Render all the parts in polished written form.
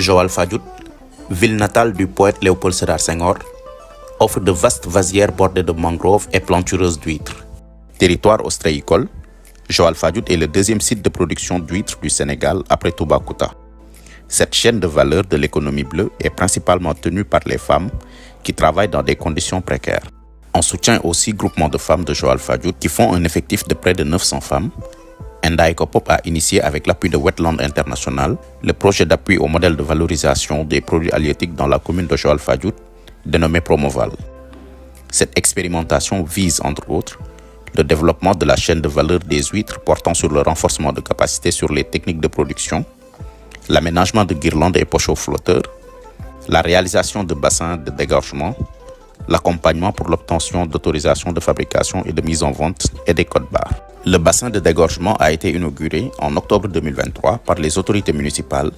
Joal-Fadiouth, ville natale du poète Léopold Sédar Senghor, offre de vastes vasières bordées de mangroves et plantureuses d'huîtres. Territoire ostréicole, Joal-Fadiouth est le deuxième site de production d'huîtres du Sénégal après Toubacouta. Cette chaîne de valeur de l'économie bleue est principalement tenue par les femmes qui travaillent dans des conditions précaires. On soutient aussi groupement de femmes de Joal-Fadiouth qui font un effectif de près de 900 femmes. Enda Ecopop a initié avec l'appui de Wetland International le projet d'appui au modèle de valorisation des produits halieutiques dans la commune de Joal-Fadiouth, dénommé Promoval. Cette expérimentation vise, entre autres, le développement de la chaîne de valeur des huîtres portant sur le renforcement de capacités sur les techniques de production, l'aménagement de guirlandes et pocheaux flotteurs, la réalisation de bassins de dégorgement, l'accompagnement pour l'obtention d'autorisations de fabrication et de mise en vente et des codes barres. Le bassin de dégorgement a été inauguré en octobre 2023 par les autorités municipales,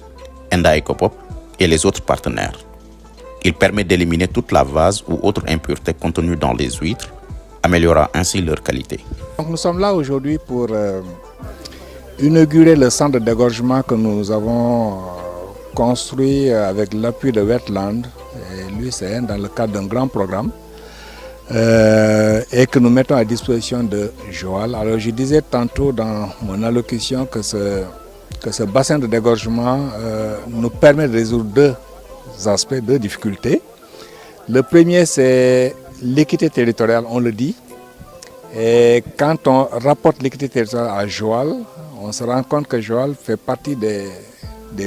Enda Ecopop et les autres partenaires. Il permet d'éliminer toute la vase ou autre impureté contenue dans les huîtres, améliorant ainsi leur qualité. Donc nous sommes là aujourd'hui pour inaugurer le centre de dégorgement que nous avons construit avec l'appui de Wetland et l'UCN dans le cadre d'un grand programme et que nous mettons à disposition de Joal. Alors je disais tantôt dans mon allocution que ce bassin de dégorgement nous permet de résoudre deux aspects, deux difficultés. Le premier, c'est l'équité territoriale, on le dit. Et quand on rapporte l'équité territoriale à Joal, on se rend compte que Joal fait partie des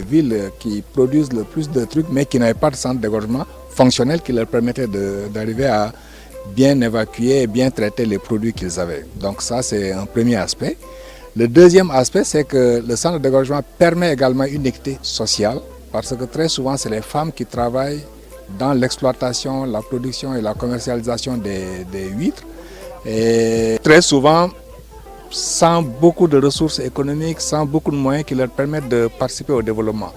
villes qui produisent le plus de trucs, mais qui n'avaient pas de centre de dégorgement fonctionnel qui leur permettait d'arriver à bien évacuer et bien traiter les produits qu'ils avaient. Donc ça, c'est un premier aspect. Le deuxième aspect, c'est que le centre de dégorgement permet également une équité sociale, parce que très souvent, c'est les femmes qui travaillent dans l'exploitation, la production et la commercialisation des huîtres. Et très souvent, sans beaucoup de ressources économiques, sans beaucoup de moyens qui leur permettent de participer au développement.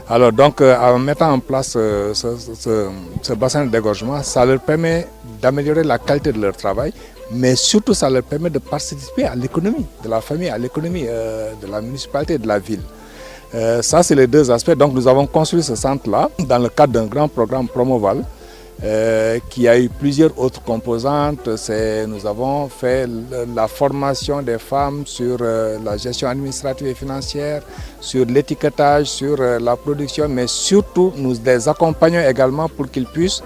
Alors donc, en mettant en place ce bassin de dégorgement, ça leur permet d'améliorer la qualité de leur travail, mais surtout ça leur permet de participer à l'économie de la famille, à l'économie de la municipalité et de la ville. Ça, c'est les deux aspects. Donc nous avons construit ce centre-là dans le cadre d'un grand programme Promoval, qui a eu plusieurs autres composantes. Nous avons fait la formation des femmes sur la gestion administrative et financière, sur l'étiquetage, sur la production, mais surtout nous les accompagnons également pour qu'ils puissent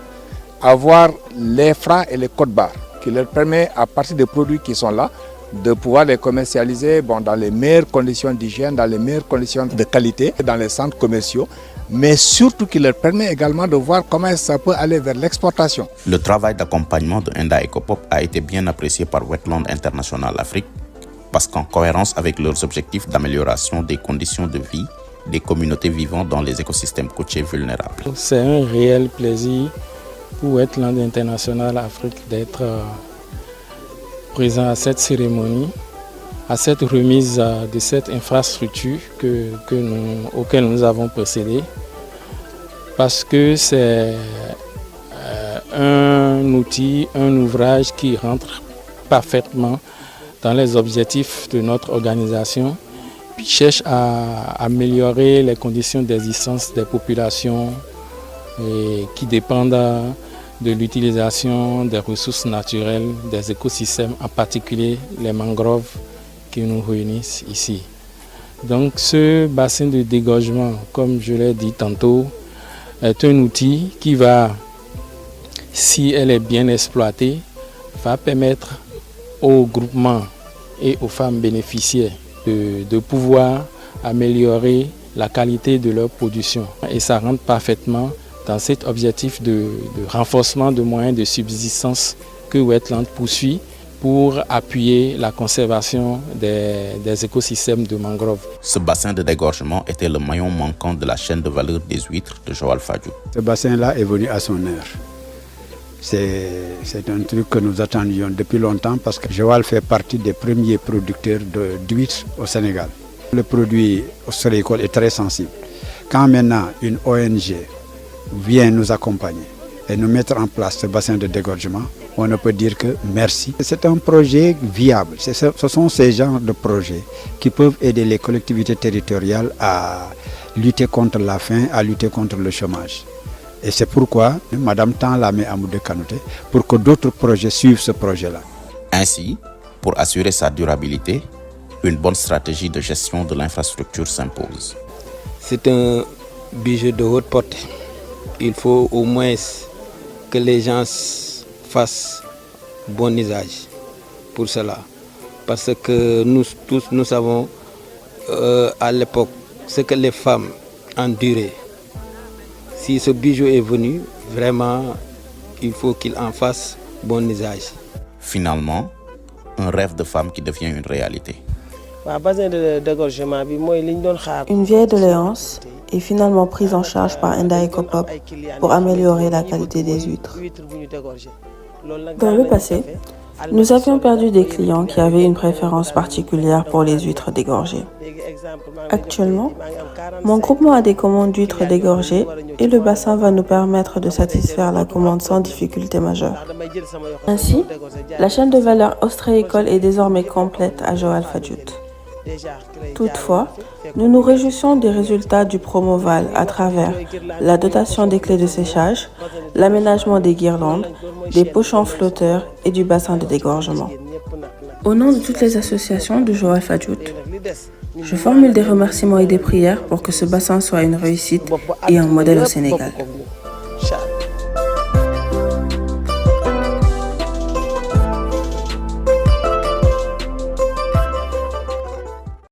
avoir les freins et les codes barres, qui leur permet, à partir des produits qui sont là, de pouvoir les commercialiser dans les meilleures conditions d'hygiène, dans les meilleures conditions de qualité, dans les centres commerciaux, mais surtout qui leur permet également de voir comment ça peut aller vers l'exportation. Le travail d'accompagnement de Enda Ecopop a été bien apprécié par Wetland International Afrique parce qu'en cohérence avec leurs objectifs d'amélioration des conditions de vie des communautés vivant dans les écosystèmes côtiers vulnérables. C'est un réel plaisir pour Wetland International Afrique d'être présent à cette cérémonie, à cette remise de cette infrastructure auquel nous avons procédé, parce que c'est un outil, un ouvrage qui rentre parfaitement dans les objectifs de notre organisation, puis cherche à améliorer les conditions d'existence des populations qui dépendent de l'utilisation des ressources naturelles, des écosystèmes, en particulier les mangroves qui nous réunissent ici. Donc ce bassin de dégorgement, comme je l'ai dit tantôt, est un outil qui va, si elle est bien exploitée, va permettre aux groupements et aux femmes bénéficiaires de pouvoir améliorer la qualité de leur production. Et ça rentre parfaitement dans cet objectif de renforcement de moyens de subsistance que Wetland poursuit pour appuyer la conservation des écosystèmes de mangroves. Ce bassin de dégorgement était le maillon manquant de la chaîne de valeur des huîtres de Joal-Fadiouth. Ce bassin-là est venu à son heure. C'est un truc que nous attendions depuis longtemps parce que Joal fait partie des premiers producteurs d'huîtres au Sénégal. Le produit ostréicole est très sensible. Quand maintenant une ONG vient nous accompagner et nous mettre en place ce bassin de dégorgement, on ne peut dire que merci. C'est un projet viable. Ce sont ces genres de projets qui peuvent aider les collectivités territoriales à lutter contre la faim, à lutter contre le chômage. Et c'est pourquoi Madame tend la main à Moudé Kanouté pour que d'autres projets suivent ce projet-là. Ainsi, pour assurer sa durabilité, une bonne stratégie de gestion de l'infrastructure s'impose. C'est un budget de haute portée. Il faut au moins que les gens fassent bon usage pour cela. Parce que nous tous, nous savons à l'époque ce que les femmes enduraient. Si ce bijou est venu, vraiment, il faut qu'il en fasse bon usage. Finalement, un rêve de femme qui devient une réalité. Une vieille doléance est finalement prise en charge par Enda Ecopop pour améliorer la qualité des huîtres. Dans le passé, nous avions perdu des clients qui avaient une préférence particulière pour les huîtres dégorgées. Actuellement, mon groupement a des commandes d'huîtres dégorgées et le bassin va nous permettre de satisfaire la commande sans difficulté majeure. Ainsi, la chaîne de valeur ostréicole est désormais complète à Joal Fadiout. Toutefois, nous nous réjouissons des résultats du Promoval à travers la dotation des clés de séchage, l'aménagement des guirlandes, des pochons flotteurs et du bassin de dégorgement. Au nom de toutes les associations de Joal Fadiout, je formule des remerciements et des prières pour que ce bassin soit une réussite et un modèle au Sénégal.